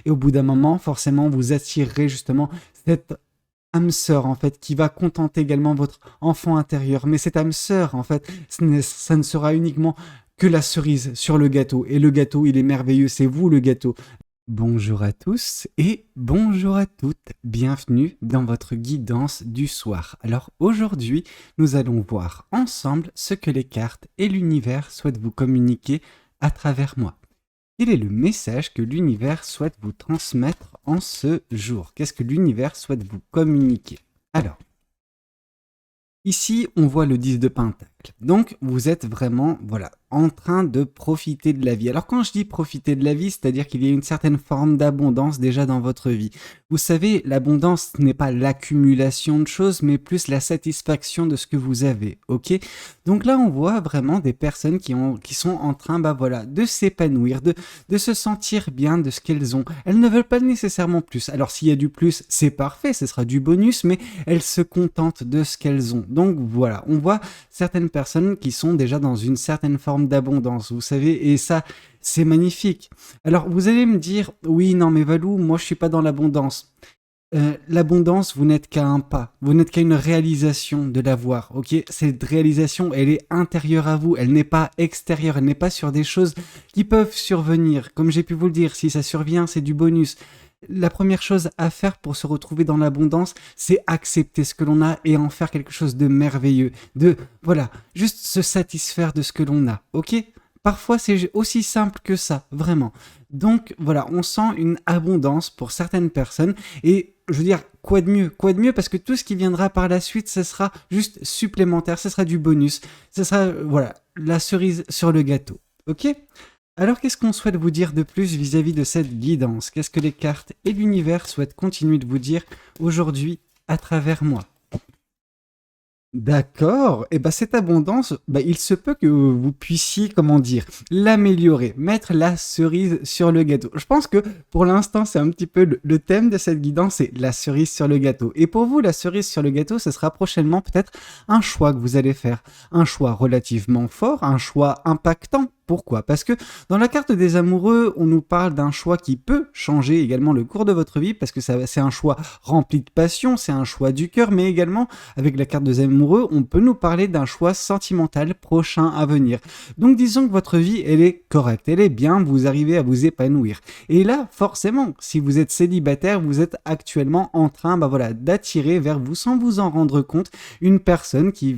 et au bout d'un moment, forcément, vous attirerez justement cette âme sœur en fait qui va contenter également votre enfant intérieur. Mais cette âme sœur en fait, ça ne sera uniquement que la cerise sur le gâteau. Et le gâteau, il est merveilleux, c'est vous le gâteau. Bonjour à tous et bonjour à toutes, bienvenue dans votre guidance du soir. Alors aujourd'hui, nous allons voir ensemble ce que les cartes et l'univers souhaitent vous communiquer à travers moi. Quel est le message que l'univers souhaite vous transmettre en ce jour? Qu'est-ce que l'univers souhaite vous communiquer? Alors, ici, on voit le 10 de Pentacle. Donc, vous êtes vraiment, voilà, en train de profiter de la vie. Alors, quand je dis profiter de la vie, c'est-à-dire qu'il y a une certaine forme d'abondance déjà dans votre vie. Vous savez, l'abondance n'est pas l'accumulation de choses, mais plus la satisfaction de ce que vous avez, ok? Donc là, on voit vraiment des personnes qui sont en train, bah voilà, de s'épanouir, de se sentir bien de ce qu'elles ont. Elles ne veulent pas nécessairement plus. Alors, s'il y a du plus, c'est parfait, ce sera du bonus, mais elles se contentent de ce qu'elles ont. Donc voilà, on voit certaines personnes qui sont déjà dans une certaine forme d'abondance, vous savez, et ça, c'est magnifique. Alors, vous allez me dire, oui, non, mais Valou, moi, je suis pas dans l'abondance. L'abondance, vous n'êtes qu'à un pas, vous n'êtes qu'à une réalisation de l'avoir, ok? Cette réalisation, elle est intérieure à vous, elle n'est pas extérieure, elle n'est pas sur des choses qui peuvent survenir. Comme j'ai pu vous le dire, si ça survient, c'est du bonus. La première chose à faire pour se retrouver dans l'abondance, c'est accepter ce que l'on a et en faire quelque chose de merveilleux. Voilà, juste se satisfaire de ce que l'on a, ok? Parfois, c'est aussi simple que ça, vraiment. Donc, voilà, on sent une abondance pour certaines personnes et je veux dire, quoi de mieux? Quoi de mieux? Parce que tout ce qui viendra par la suite, ce sera juste supplémentaire, ce sera du bonus, ce sera, voilà, la cerise sur le gâteau, ok? Alors, qu'est-ce qu'on souhaite vous dire de plus vis-à-vis de cette guidance? Qu'est-ce que les cartes et l'univers souhaitent continuer de vous dire aujourd'hui à travers moi? D'accord, et ben cette abondance, il se peut que vous puissiez, comment dire, l'améliorer, mettre la cerise sur le gâteau. Je pense que pour l'instant, c'est un petit peu le thème de cette guidance, c'est la cerise sur le gâteau. Et pour vous, la cerise sur le gâteau, ce sera prochainement peut-être un choix que vous allez faire. Un choix relativement fort, un choix impactant. Pourquoi? Parce que dans la carte des amoureux, on nous parle d'un choix qui peut changer également le cours de votre vie, parce que c'est un choix rempli de passion, c'est un choix du cœur, mais également, avec la carte des amoureux, on peut nous parler d'un choix sentimental prochain à venir. Donc disons que votre vie, elle est correcte, elle est bien, vous arrivez à vous épanouir. Et là, forcément, si vous êtes célibataire, vous êtes actuellement en train d'attirer vers vous, sans vous en rendre compte, une personne qui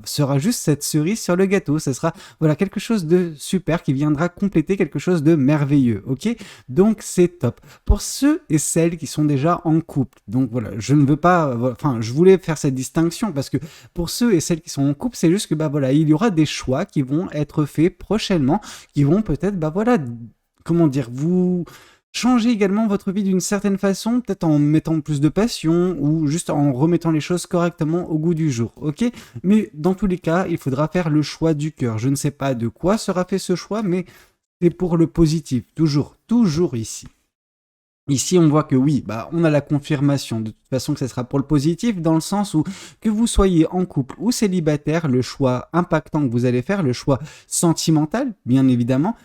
sera juste cette cerise sur le gâteau. Ce sera quelque chose de super qui viendra compléter quelque chose de merveilleux, ok? Donc c'est top. Pour ceux et celles qui sont déjà en couple, donc voilà, je ne veux pas, je voulais faire cette distinction parce que pour ceux et celles qui sont en couple, c'est juste que il y aura des choix qui vont être faits prochainement, qui vont peut-être, comment dire, vous changer également votre vie d'une certaine façon, peut-être en mettant plus de passion ou juste en remettant les choses correctement au goût du jour, ok? Mais dans tous les cas, il faudra faire le choix du cœur. Je ne sais pas de quoi sera fait ce choix, mais c'est pour le positif, toujours, toujours ici. Ici, on voit que oui, on a la confirmation de toute façon que ce sera pour le positif, dans le sens où que vous soyez en couple ou célibataire, le choix impactant que vous allez faire, le choix sentimental, bien évidemment,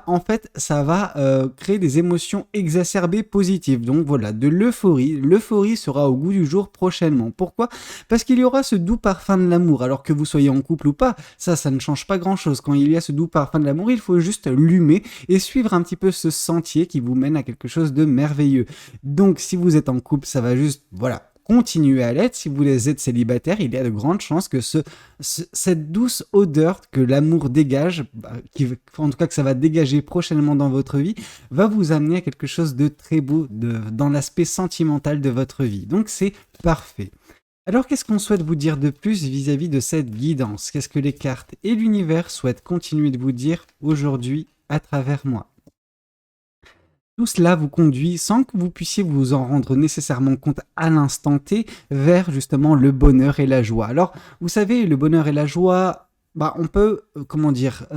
en fait, ça va créer des émotions exacerbées positives. Donc voilà, de l'euphorie. L'euphorie sera au goût du jour prochainement. Pourquoi? Parce qu'il y aura ce doux parfum de l'amour. Alors que vous soyez en couple ou pas, ça ne change pas grand-chose. Quand il y a ce doux parfum de l'amour, il faut juste l'humer et suivre un petit peu ce sentier qui vous mène à quelque chose de merveilleux. Donc si vous êtes en couple, ça va juste, continuer à l'être. Si vous êtes célibataire, il y a de grandes chances que cette douce odeur que l'amour dégage, en tout cas que ça va dégager prochainement dans votre vie, va vous amener à quelque chose de très beau dans l'aspect sentimental de votre vie. Donc c'est parfait. Alors qu'est-ce qu'on souhaite vous dire de plus vis-à-vis de cette guidance? Qu'est-ce que les cartes et l'univers souhaitent continuer de vous dire aujourd'hui à travers moi? Tout cela vous conduit, sans que vous puissiez vous en rendre nécessairement compte à l'instant T, vers justement le bonheur et la joie. Alors, vous savez, le bonheur et la joie, Bah, on peut, comment dire,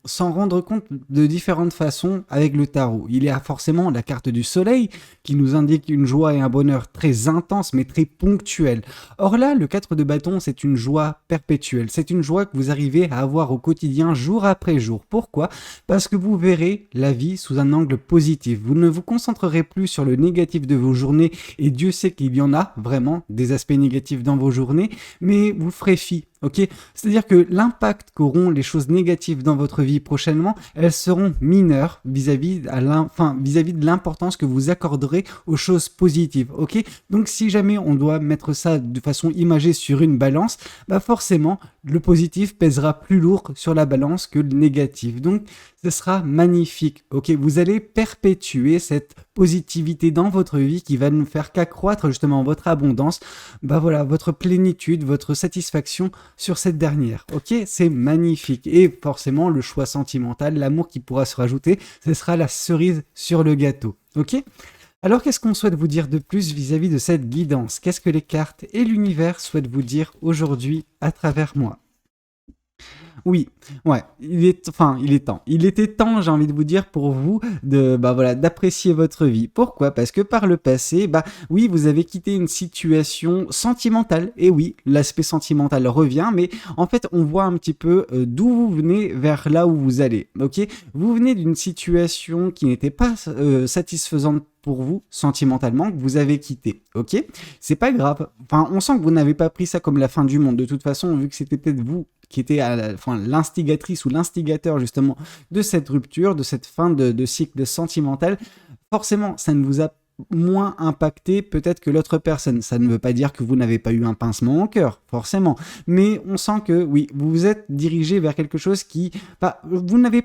s'en rendre compte de différentes façons avec le tarot. Il y a forcément la carte du soleil qui nous indique une joie et un bonheur très intense mais très ponctuel. Or là, le 4 de bâton, c'est une joie perpétuelle. C'est une joie que vous arrivez à avoir au quotidien, jour après jour. Pourquoi? Parce que vous verrez la vie sous un angle positif. Vous ne vous concentrerez plus sur le négatif de vos journées, et Dieu sait qu'il y en a vraiment des aspects négatifs dans vos journées, mais vous ferez fi. Ok, c'est-à-dire que l'impact qu'auront les choses négatives dans votre vie prochainement, elles seront mineures vis-à-vis de l'importance que vous accorderez aux choses positives. Ok, donc si jamais on doit mettre ça de façon imagée sur une balance, bah forcément le positif pèsera plus lourd sur la balance que le négatif. Donc ce sera magnifique. Ok, vous allez perpétuer cette positivité dans votre vie qui va ne faire qu'accroître justement votre abondance, bah voilà, votre plénitude, votre satisfaction sur cette dernière. Ok, c'est magnifique. Et forcément, le choix sentimental, l'amour qui pourra se rajouter, ce sera la cerise sur le gâteau. Ok. Alors, qu'est-ce qu'on souhaite vous dire de plus vis-à-vis de cette guidance? Qu'est-ce que les cartes et l'univers souhaitent vous dire aujourd'hui à travers moi? Oui, ouais, il est temps. Il était temps, j'ai envie de vous dire, pour vous bah voilà, d'apprécier votre vie. Pourquoi? Parce que par le passé, bah oui, vous avez quitté une situation sentimentale. Et oui, l'aspect sentimental revient, mais en fait, on voit un petit peu d'où vous venez vers là où vous allez. Ok? Vous venez d'une situation qui n'était pas satisfaisante pour vous sentimentalement, que vous avez quitté. Ok? C'est pas grave. Enfin, on sent que vous n'avez pas pris ça comme la fin du monde. De toute façon, vu que c'était peut-être vous qui était l'instigatrice ou l'instigateur justement de cette rupture, de cette fin de cycle sentimental, forcément, ça ne vous a moins impacté peut-être que l'autre personne. Ça ne veut pas dire que vous n'avez pas eu un pincement au cœur, forcément. Mais on sent que, oui, vous vous êtes dirigé vers quelque chose qui, bah, vous n'aviez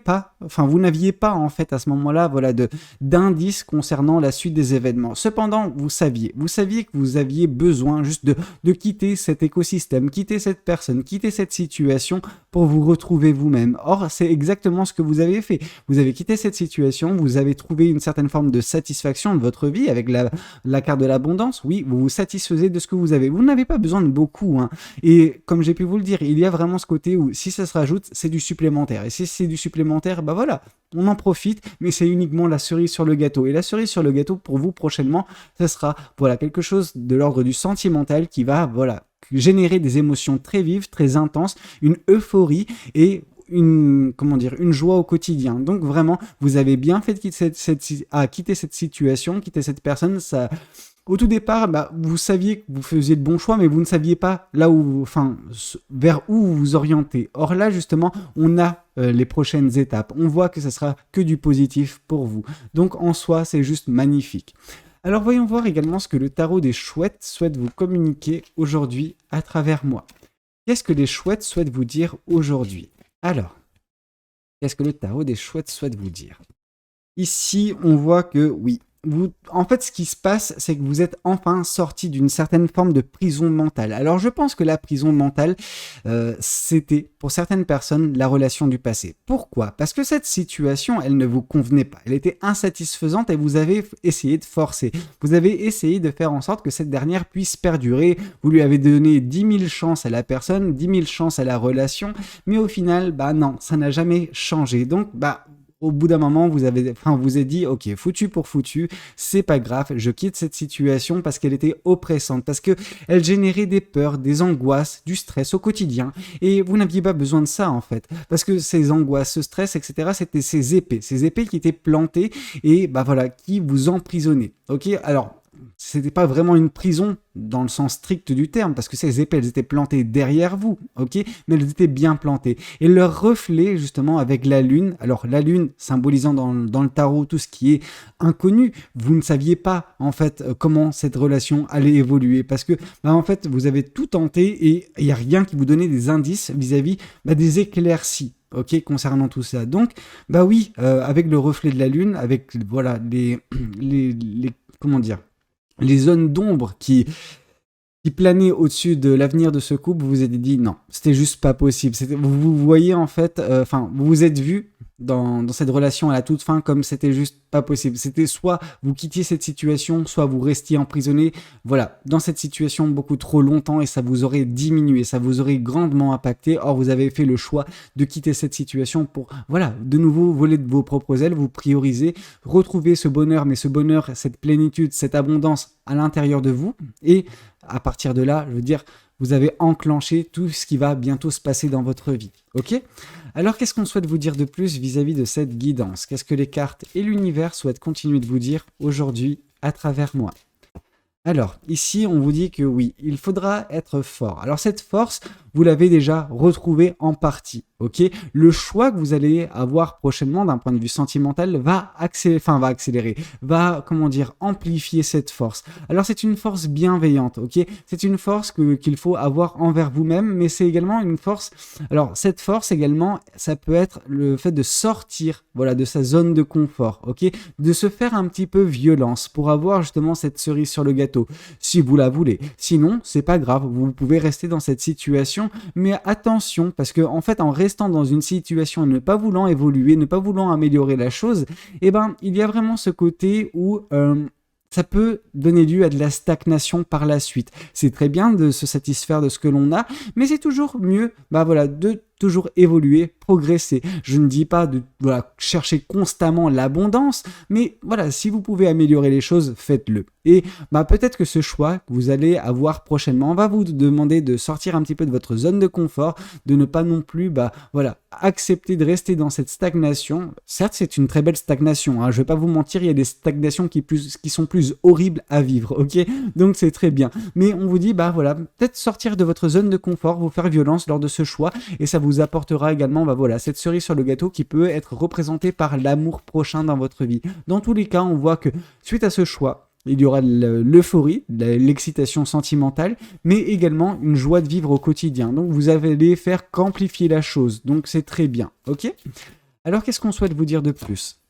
pas en fait à ce moment-là, voilà, d'indices concernant la suite des événements. Cependant, vous saviez que vous aviez besoin juste de quitter cet écosystème, quitter cette personne, quitter cette situation pour vous retrouver vous-même. Or, c'est exactement ce que vous avez fait. Vous avez quitté cette situation, vous avez trouvé une certaine forme de satisfaction de votre vie avec la carte de l'abondance. Oui, vous vous satisfaisez de ce que vous avez. Vous n'avez pas besoin de beaucoup, hein. Et comme j'ai pu vous le dire, il y a vraiment ce côté où si ça se rajoute, c'est du supplémentaire. Et si c'est du supplémentaire, bah voilà, on en profite, mais c'est uniquement la cerise sur le gâteau. Et la cerise sur le gâteau, pour vous, prochainement, ce sera, voilà, quelque chose de l'ordre du sentimental qui va, voilà, générer des émotions très vives, très intenses, une euphorie et une joie au quotidien. Donc vraiment, vous avez bien fait de quitter cette situation, quitter cette personne. Ça, au tout départ, bah, vous saviez que vous faisiez le bon choix, mais vous ne saviez pas vers où vous vous orientez. Or là, justement, on a les prochaines étapes. On voit que ce sera que du positif pour vous. Donc en soi, c'est juste magnifique. Alors voyons voir également ce que le tarot des chouettes souhaite vous communiquer aujourd'hui à travers moi. Qu'est-ce que les chouettes souhaitent vous dire aujourd'hui? Alors, qu'est-ce que le tarot des chouettes souhaite vous dire? Ici, on voit que oui, en fait, ce qui se passe, c'est que vous êtes enfin sorti d'une certaine forme de prison mentale. Alors, je pense que la prison mentale, c'était, pour certaines personnes, la relation du passé. Pourquoi? Parce que cette situation, elle ne vous convenait pas. Elle était insatisfaisante et vous avez essayé de forcer. Vous avez essayé de faire en sorte que cette dernière puisse perdurer. Vous lui avez donné 10 000 chances à la personne, 10 000 chances à la relation, mais au final, bah non, ça n'a jamais changé. Donc, bah, au bout d'un moment, vous êtes dit, ok, foutu pour foutu, c'est pas grave, je quitte cette situation parce qu'elle était oppressante, parce que elle générait des peurs, des angoisses, du stress au quotidien, et vous n'aviez pas besoin de ça en fait, parce que ces angoisses, ce stress, etc., c'était ces épées qui étaient plantées et bah voilà, qui vous emprisonnaient. Ok, alors c'était pas vraiment une prison dans le sens strict du terme, parce que ces épées, elles étaient plantées derrière vous, ok, mais elles étaient bien plantées. Et leur reflet, justement, avec la lune, alors la lune symbolisant dans le tarot tout ce qui est inconnu, vous ne saviez pas, en fait, comment cette relation allait évoluer, parce que, bah, en fait, vous avez tout tenté et il n'y a rien qui vous donnait des indices vis-à-vis des éclaircies. Ok, concernant tout ça. Donc, bah oui, avec le reflet de la lune, avec voilà les comment dire, les zones d'ombre qui planaient au-dessus de l'avenir de ce couple, vous vous êtes dit non, c'était juste pas possible. Vous voyez en fait, vous vous êtes vu dans cette relation à la toute fin comme c'était juste pas possible. C'était soit vous quittiez cette situation, soit vous restiez emprisonné, voilà, dans cette situation beaucoup trop longtemps et ça vous aurait diminué, ça vous aurait grandement impacté. Or, vous avez fait le choix de quitter cette situation pour, voilà, de nouveau voler de vos propres ailes, vous prioriser, retrouver ce bonheur, mais ce bonheur, cette plénitude, cette abondance à l'intérieur de vous. Et à partir de là, je veux dire, vous avez enclenché tout ce qui va bientôt se passer dans votre vie. Ok ? Alors, qu'est-ce qu'on souhaite vous dire de plus vis-à-vis de cette guidance ? Qu'est-ce que les cartes et l'univers souhaitent continuer de vous dire aujourd'hui à travers moi ? Alors, ici, on vous dit que oui, il faudra être fort. Alors, cette force, vous l'avez déjà retrouvée en partie, ok ? Le choix que vous allez avoir prochainement d'un point de vue sentimental va accélérer, comment dire, amplifier cette force. Alors, c'est une force bienveillante, ok ? C'est une force qu'il faut avoir envers vous-même, mais c'est également une force... Alors, cette force également, ça peut être le fait de sortir, voilà, de sa zone de confort, ok ? De se faire un petit peu violence pour avoir justement cette cerise sur le gâteau. Si vous la voulez. Sinon, c'est pas grave, vous pouvez rester dans cette situation, mais attention, parce que en fait, en restant dans une situation et ne pas voulant évoluer, ne pas voulant améliorer la chose, eh ben, il y a vraiment ce côté où ça peut donner lieu à de la stagnation par la suite. C'est très bien de se satisfaire de ce que l'on a, mais c'est toujours mieux, de toujours évoluer, progresser. Je ne dis pas de chercher constamment l'abondance, mais voilà, si vous pouvez améliorer les choses, faites-le. Et peut-être que ce choix que vous allez avoir prochainement va vous demander de sortir un petit peu de votre zone de confort, de ne pas non plus accepter de rester dans cette stagnation. Certes, c'est une très belle stagnation, hein, je ne vais pas vous mentir, il y a des stagnations qui sont plus horribles à vivre, ok ? Donc c'est très bien. Mais on vous dit, peut-être sortir de votre zone de confort, vous faire violence lors de ce choix, et ça vous apportera également cette cerise sur le gâteau qui peut être représentée par l'amour prochain dans votre vie. Dans tous les cas, on voit que suite à ce choix, il y aura l'euphorie, l'excitation sentimentale, mais également une joie de vivre au quotidien. Donc vous allez faire qu'amplifier la chose, donc c'est très bien, ok ? Alors qu'est-ce qu'on souhaite vous dire de plus ?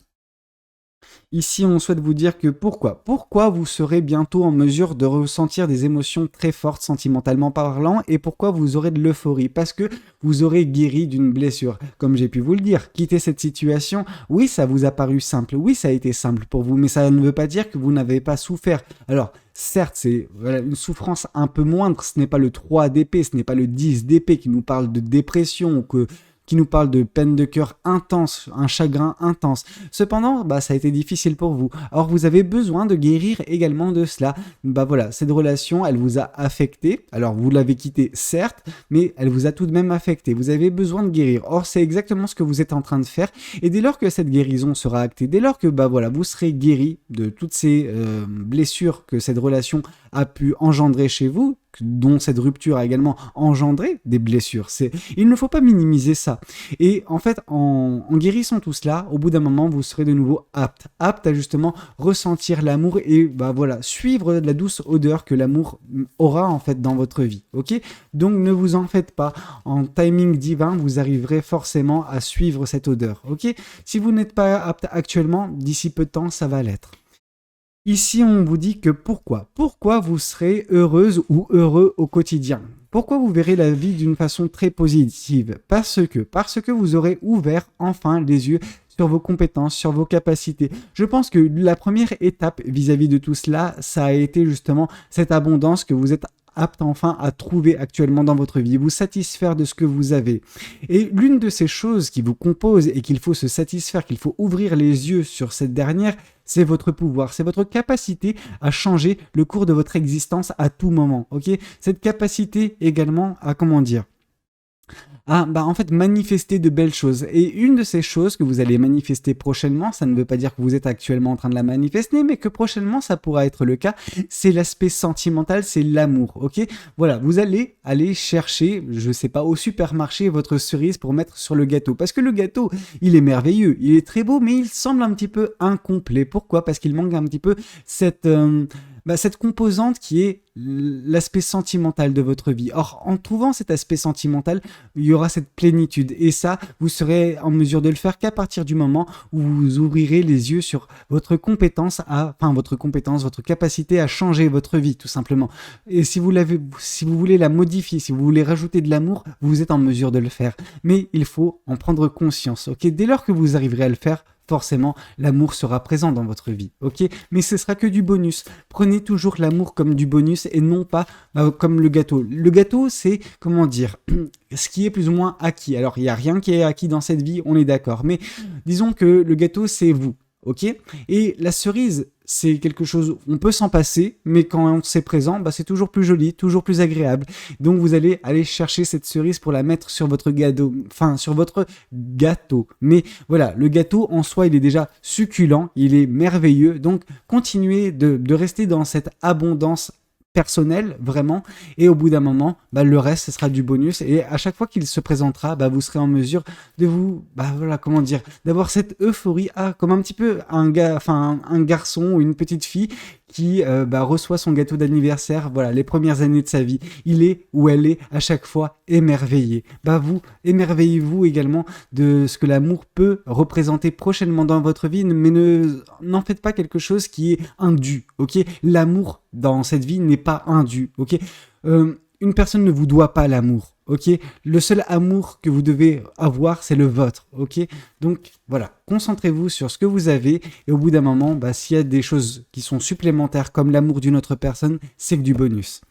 Ici, on souhaite vous dire que pourquoi vous serez bientôt en mesure de ressentir des émotions très fortes sentimentalement parlant et pourquoi vous aurez de l'euphorie, parce que vous aurez guéri d'une blessure. Comme j'ai pu vous le dire, quitter cette situation, oui, ça vous a paru simple, oui, ça a été simple pour vous, mais ça ne veut pas dire que vous n'avez pas souffert. Alors, certes, c'est une souffrance un peu moindre, ce n'est pas le 3 d'épée, ce n'est pas le 10 d'épée qui nous parle de dépression ou qui nous parle de peine de cœur intense, un chagrin intense. Cependant, ça a été difficile pour vous. Alors, vous avez besoin de guérir également de cela. Cette relation, elle vous a affecté. Alors, vous l'avez quittée, certes, mais elle vous a tout de même affecté. Vous avez besoin de guérir. Or, c'est exactement ce que vous êtes en train de faire. Et dès lors que cette guérison sera actée, dès lors que, vous serez guéri de toutes ces blessures que cette relation a pu engendrer chez vous, dont cette rupture a également engendré des blessures. Il ne faut pas minimiser ça. Et en fait, en guérissant tout cela, au bout d'un moment, vous serez de nouveau apte à justement ressentir l'amour et suivre la douce odeur que l'amour aura en fait dans votre vie. Ok ? Donc ne vous en faites pas. En timing divin, vous arriverez forcément à suivre cette odeur. Ok ? Si vous n'êtes pas apte actuellement, d'ici peu de temps, ça va l'être. Ici, on vous dit que pourquoi vous serez heureuse ou heureux au quotidien. Pourquoi vous verrez la vie d'une façon très positive ? Parce que vous aurez ouvert enfin les yeux sur vos compétences, sur vos capacités. Je pense que la première étape vis-à-vis de tout cela, ça a été justement cette abondance que vous êtes apte enfin à trouver actuellement dans votre vie, vous satisfaire de ce que vous avez. Et l'une de ces choses qui vous composent et qu'il faut se satisfaire, qu'il faut ouvrir les yeux sur cette dernière, c'est votre pouvoir, c'est votre capacité à changer le cours de votre existence à tout moment, ok ? Cette capacité également à, manifester de belles choses. Et une de ces choses que vous allez manifester prochainement, ça ne veut pas dire que vous êtes actuellement en train de la manifester, mais que prochainement ça pourra être le cas, c'est l'aspect sentimental, c'est l'amour, ok ? Voilà, vous allez aller chercher, je sais pas, au supermarché votre cerise pour mettre sur le gâteau. Parce que le gâteau, il est merveilleux, il est très beau, mais il semble un petit peu incomplet. Pourquoi ? Parce qu'il manque un petit peu cette... cette composante qui est l'aspect sentimental de votre vie. Or, en trouvant cet aspect sentimental, il y aura cette plénitude. Et ça, vous serez en mesure de le faire qu'à partir du moment où vous ouvrirez les yeux sur votre compétence, votre capacité à changer votre vie, tout simplement. Et si vous voulez la modifier, si vous voulez rajouter de l'amour, vous êtes en mesure de le faire. Mais il faut en prendre conscience, ok? Dès lors que vous arriverez à le faire, forcément, l'amour sera présent dans votre vie, ok? Mais ce sera que du bonus. Prenez toujours l'amour comme du bonus et non pas comme le gâteau. Le gâteau, c'est, comment dire, ce qui est plus ou moins acquis. Alors, il n'y a rien qui est acquis dans cette vie, on est d'accord. Mais disons que le gâteau, c'est vous, ok? Et la cerise, c'est quelque chose, on peut s'en passer, mais quand c'est présent, c'est toujours plus joli, toujours plus agréable. Donc vous allez aller chercher cette cerise pour la mettre sur votre gâteau. Mais voilà, le gâteau en soi, il est déjà succulent, il est merveilleux. Donc continuez de rester dans cette abondance personnel vraiment, et au bout d'un moment le reste ce sera du bonus, et à chaque fois qu'il se présentera vous serez en mesure de vous d'avoir cette euphorie comme un petit peu un garçon ou une petite fille qui reçoit son gâteau d'anniversaire, les premières années de sa vie. Il est ou elle est à chaque fois émerveillé. Vous, émerveillez-vous également de ce que l'amour peut représenter prochainement dans votre vie, mais n'en faites pas quelque chose qui est indu, ok? L'amour dans cette vie n'est pas indu, ok? Une personne ne vous doit pas l'amour, ok? Le seul amour que vous devez avoir, c'est le vôtre, ok? Donc voilà, concentrez-vous sur ce que vous avez, et au bout d'un moment, s'il y a des choses qui sont supplémentaires comme l'amour d'une autre personne, c'est que du bonus.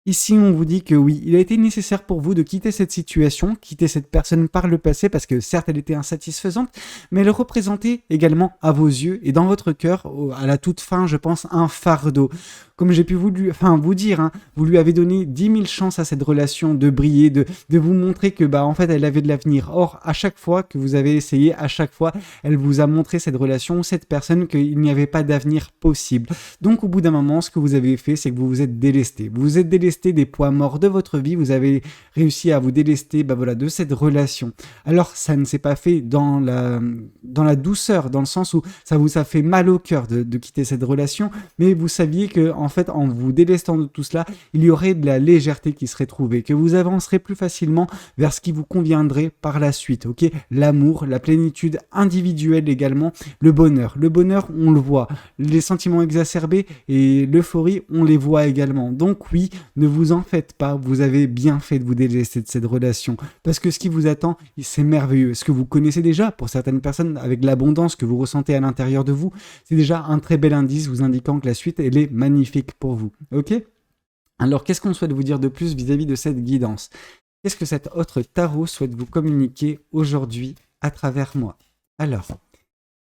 Ici, on vous dit que oui, il a été nécessaire pour vous de quitter cette situation, quitter cette personne par le passé, parce que certes, elle était insatisfaisante, mais elle représentait également à vos yeux et dans votre cœur, à la toute fin, je pense, un fardeau. Comme j'ai pu vous dire, vous lui avez donné 10 000 chances à cette relation de briller, de vous montrer que en fait elle avait de l'avenir. Or, à chaque fois que vous avez essayé, à chaque fois, elle vous a montré cette relation, cette personne, qu'il n'y avait pas d'avenir possible. Donc au bout d'un moment, ce que vous avez fait, c'est que vous vous êtes délesté. Vous vous êtes délesté des poids morts de votre vie, vous avez réussi à vous délester de cette relation. Alors ça ne s'est pas fait dans la douceur, dans le sens où ça vous a fait mal au cœur de quitter cette relation, mais vous saviez que en fait, en vous délestant de tout cela, il y aurait de la légèreté qui serait trouvée, que vous avancerez plus facilement vers ce qui vous conviendrait par la suite, ok? L'amour, la plénitude individuelle également, le bonheur. Le bonheur, on le voit. Les sentiments exacerbés et l'euphorie, on les voit également. Donc oui, ne vous en faites pas, vous avez bien fait de vous délester de cette relation, parce que ce qui vous attend, c'est merveilleux. Ce que vous connaissez déjà, pour certaines personnes, avec l'abondance que vous ressentez à l'intérieur de vous, c'est déjà un très bel indice vous indiquant que la suite, elle est magnifique pour vous, ok? Alors, qu'est-ce qu'on souhaite vous dire de plus vis-à-vis de cette guidance? Qu'est-ce que cet autre tarot souhaite vous communiquer aujourd'hui à travers moi? Alors,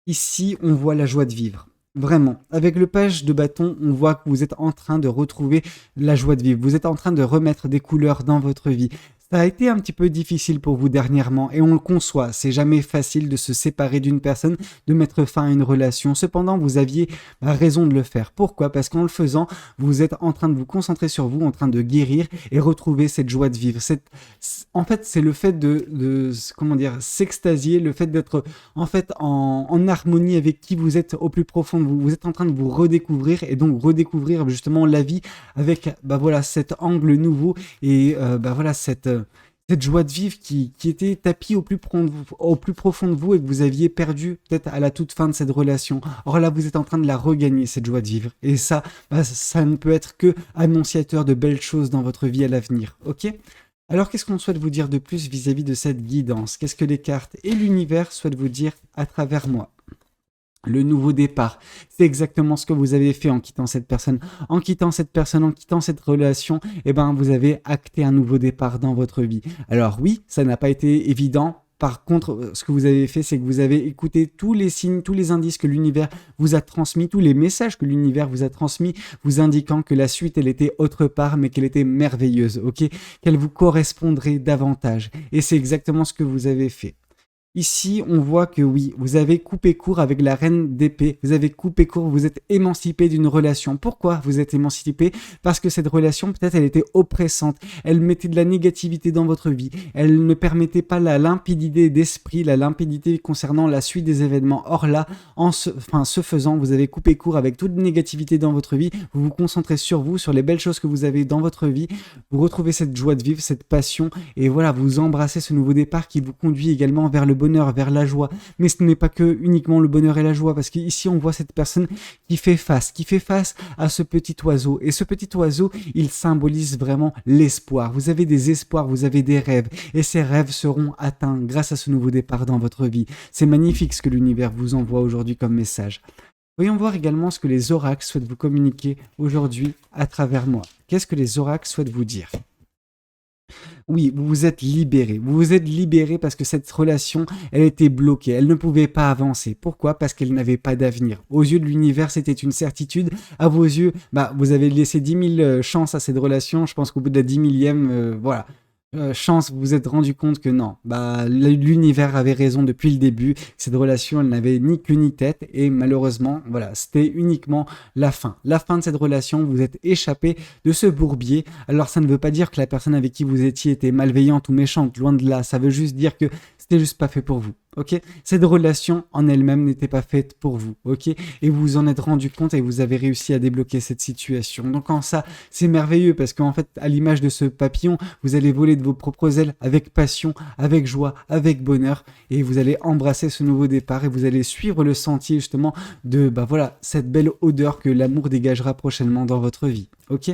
ici, on voit la joie de vivre. Vraiment, avec le page de bâton, on voit que vous êtes en train de retrouver la joie de vivre. Vous êtes en train de remettre des couleurs dans votre vie. Ça a été un petit peu difficile pour vous dernièrement, et on le conçoit. C'est jamais facile de se séparer d'une personne, de mettre fin à une relation. Cependant, vous aviez raison de le faire. Pourquoi? Parce qu'en le faisant, vous êtes en train de vous concentrer sur vous, en train de guérir et retrouver cette joie de vivre. En fait, c'est le fait de s'extasier, le fait d'être en fait en harmonie avec qui vous êtes au plus profond de vous. Vous êtes en train de vous redécouvrir, et donc redécouvrir justement la vie avec cet angle nouveau, et cette joie de vivre qui était tapie au plus profond de vous, et que vous aviez perdu peut-être à la toute fin de cette relation. Or là, vous êtes en train de la regagner, cette joie de vivre. Et ça, ça ne peut être que annonciateur de belles choses dans votre vie à l'avenir. Ok? Alors, qu'est-ce qu'on souhaite vous dire de plus vis-à-vis de cette guidance? Qu'est-ce que les cartes et l'univers souhaitent vous dire à travers moi? Le nouveau départ, c'est exactement ce que vous avez fait en quittant cette personne. En quittant cette relation, vous avez acté un nouveau départ dans votre vie. Alors oui, ça n'a pas été évident. Par contre, ce que vous avez fait, c'est que vous avez écouté tous les signes, tous les indices que l'univers vous a transmis, tous les messages que l'univers vous a transmis, vous indiquant que la suite, elle était autre part, mais qu'elle était merveilleuse, ok? Qu'elle vous correspondrait davantage. Et c'est exactement ce que vous avez fait. Ici, on voit que oui, vous avez coupé court avec la reine d'épée, vous avez coupé court, vous êtes émancipé d'une relation. Pourquoi vous êtes émancipé? Parce que cette relation, peut-être, elle était oppressante, elle mettait de la négativité dans votre vie, elle ne permettait pas la limpidité d'esprit, la limpidité concernant la suite des événements. Or là, ce faisant, vous avez coupé court avec toute négativité dans votre vie, vous vous concentrez sur vous, sur les belles choses que vous avez dans votre vie, vous retrouvez cette joie de vivre, cette passion, et voilà, vous embrassez ce nouveau départ qui vous conduit également vers le bonheur, vers la joie. Mais ce n'est pas que uniquement le bonheur et la joie, parce qu'ici on voit cette personne qui fait face à ce petit oiseau. Et ce petit oiseau, il symbolise vraiment l'espoir. Vous avez des espoirs, vous avez des rêves, et ces rêves seront atteints grâce à ce nouveau départ dans votre vie. C'est magnifique ce que l'univers vous envoie aujourd'hui comme message. Voyons voir également ce que les oracles souhaitent vous communiquer aujourd'hui à travers moi. Qu'est-ce que les oracles souhaitent vous dire ? Oui, vous vous êtes libéré. Vous vous êtes libéré parce que cette relation, elle était bloquée. Elle ne pouvait pas avancer. Pourquoi? Parce qu'elle n'avait pas d'avenir. Aux yeux de l'univers, c'était une certitude. À vos yeux, vous avez laissé 10 000 chances à cette relation. Je pense qu'au bout de la 10 millième, voilà. Chance, vous vous êtes rendu compte que non, l'univers avait raison depuis le début, cette relation elle n'avait ni queue ni tête et malheureusement voilà, c'était uniquement la fin de cette relation, vous êtes échappé de ce bourbier. Alors ça ne veut pas dire que la personne avec qui vous étiez était malveillante ou méchante, loin de là, ça veut juste dire que c'était juste pas fait pour vous. Ok, cette relation en elle-même n'était pas faite pour vous, ok, et vous vous en êtes rendu compte et vous avez réussi à débloquer cette situation. Donc en ça, c'est merveilleux parce qu'en fait, à l'image de ce papillon, vous allez voler de vos propres ailes avec passion, avec joie, avec bonheur, et vous allez embrasser ce nouveau départ et vous allez suivre le sentier justement de cette belle odeur que l'amour dégagera prochainement dans votre vie, ok.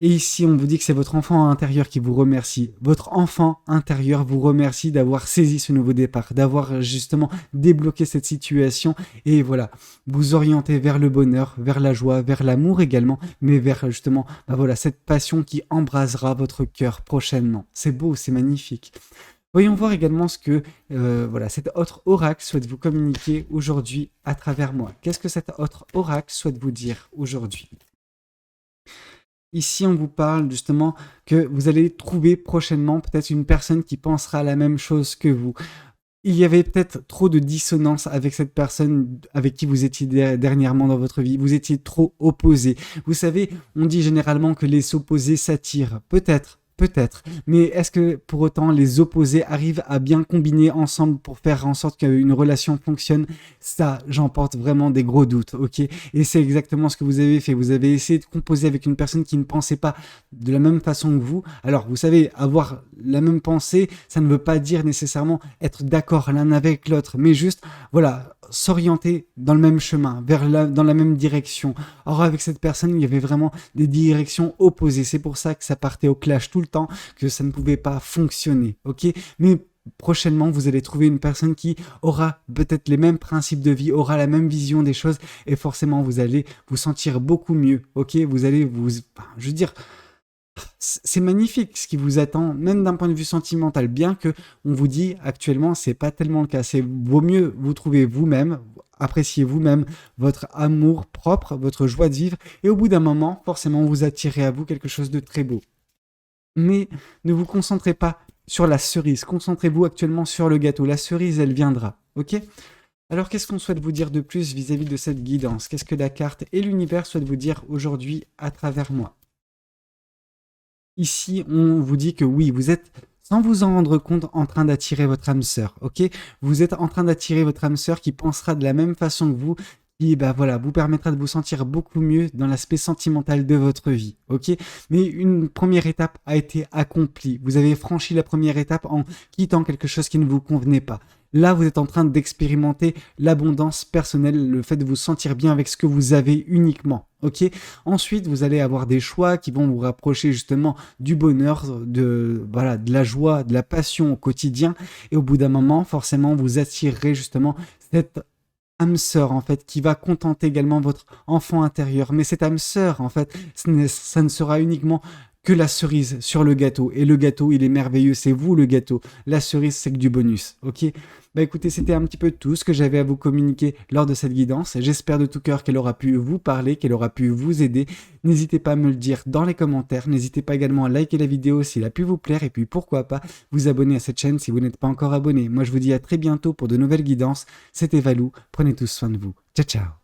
Et ici, on vous dit que c'est votre enfant intérieur qui vous remercie. Votre enfant intérieur vous remercie d'avoir saisi ce nouveau départ, d'avoir justement débloqué cette situation et voilà, vous orienter vers le bonheur, vers la joie, vers l'amour également, mais vers justement cette passion qui embrasera votre cœur prochainement. C'est beau, c'est magnifique. Voyons voir également ce que cet autre oracle souhaite vous communiquer aujourd'hui à travers moi. Qu'est-ce que cet autre oracle souhaite vous dire aujourd'hui ? Ici, on vous parle justement que vous allez trouver prochainement peut-être une personne qui pensera la même chose que vous. Il y avait peut-être trop de dissonance avec cette personne avec qui vous étiez dernièrement dans votre vie. Vous étiez trop opposés. Vous savez, on dit généralement que les opposés s'attirent. Peut-être. Mais est-ce que pour autant les opposés arrivent à bien combiner ensemble pour faire en sorte qu'une relation fonctionne? Ça, j'en porte vraiment des gros doutes, ok? Et c'est exactement ce que vous avez fait. Vous avez essayé de composer avec une personne qui ne pensait pas de la même façon que vous. Alors, vous savez, avoir la même pensée, ça ne veut pas dire nécessairement être d'accord l'un avec l'autre, mais juste, voilà, s'orienter dans le même chemin, dans la même direction. Or, avec cette personne, il y avait vraiment des directions opposées. C'est pour ça que ça partait au clash tout le temps, que ça ne pouvait pas fonctionner, ok? Mais prochainement, vous allez trouver une personne qui aura peut-être les mêmes principes de vie, aura la même vision des choses, et forcément, vous allez vous sentir beaucoup mieux, ok? Vous allez c'est magnifique ce qui vous attend, même d'un point de vue sentimental, bien que on vous dit actuellement c'est pas tellement le cas. C'est vaut mieux vous trouver vous-même, apprécier vous-même votre amour propre, votre joie de vivre, et au bout d'un moment, forcément, vous attirez à vous quelque chose de très beau. Mais ne vous concentrez pas sur la cerise, concentrez-vous actuellement sur le gâteau. La cerise, elle viendra, ok ? Alors, qu'est-ce qu'on souhaite vous dire de plus vis-à-vis de cette guidance? Qu'est-ce que la carte et l'univers souhaitent vous dire aujourd'hui à travers moi? Ici, on vous dit que oui, vous êtes, sans vous en rendre compte, en train d'attirer votre âme sœur, ok? Vous êtes en train d'attirer votre âme sœur qui pensera de la même façon que vous, qui vous permettra de vous sentir beaucoup mieux dans l'aspect sentimental de votre vie, ok? Mais une première étape a été accomplie. Vous avez franchi la première étape en quittant quelque chose qui ne vous convenait pas. Là, vous êtes en train d'expérimenter l'abondance personnelle, le fait de vous sentir bien avec ce que vous avez uniquement, ok? Ensuite, vous allez avoir des choix qui vont vous rapprocher justement du bonheur, de la joie, de la passion au quotidien. Et au bout d'un moment, forcément, vous attirerez justement cette âme sœur, en fait, qui va contenter également votre enfant intérieur. Mais cette âme sœur, en fait, ça ne sera uniquement que la cerise sur le gâteau. Et le gâteau, il est merveilleux, c'est vous le gâteau. La cerise, c'est que du bonus, ok? Bah écoutez, c'était un petit peu tout ce que j'avais à vous communiquer lors de cette guidance. J'espère de tout cœur qu'elle aura pu vous parler, qu'elle aura pu vous aider. N'hésitez pas à me le dire dans les commentaires. N'hésitez pas également à liker la vidéo s'il a pu vous plaire. Et puis pourquoi pas vous abonner à cette chaîne si vous n'êtes pas encore abonné. Moi, je vous dis à très bientôt pour de nouvelles guidances. C'était Valou. Prenez tous soin de vous. Ciao, ciao.